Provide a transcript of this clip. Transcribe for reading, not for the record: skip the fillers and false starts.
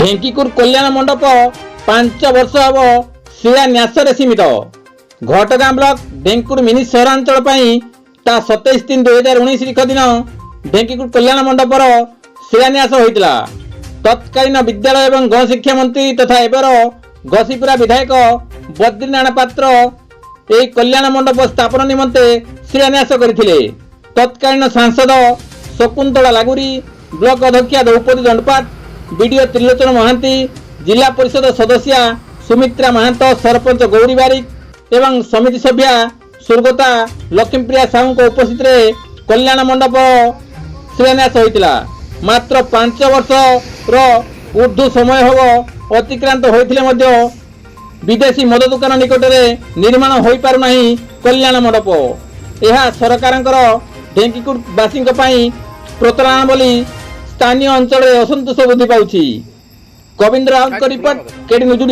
ढेंकीकुर कल्याण मंडप 5 वर्ष हम शिलान्यास सीमित। घटगां ब्लॉक ढेंकीकुर मिनी सहरांचल ता 27/3/2019 तारीख दिन ढेंकीकुर कल्याण मंडपर शिलान्यास होता। तत्कालीन विद्यालय एवं गणशिक्षा मंत्री तथा एबर घसीपुरा विधायक बद्रीनारायण पात्र यह कल्याण मंडप स्थापन निमंते शिलान्यास करथिले। तत्कालीन सांसद शकुंतला लागुरी, ब्लॉक अध्यक्षा द्रौपदी दंडपाट, बीडीओ त्रिलोचन महांती, जिला परिषद सदस्य सुमित्रा महांत, सरपंच गौरी बारिक एवं समिति सभ्या स्वर्गता लक्ष्मीप्रिया साहू को उपस्थित रे कल्याण मंडप शिलान्यास होता। मात्र 5 वर्ष ऊर्ध्व समय हम अतिक्रांत होते विदेशी मद दुकान निकट में निर्माण हो पारना कल्याण मंडप। यह सरकार ढेंकीकुर वासी प्रतारणा बोली स्थानीय अंचल असंतोष वृद्धि पाउछि। Kabindra Raut report KD news.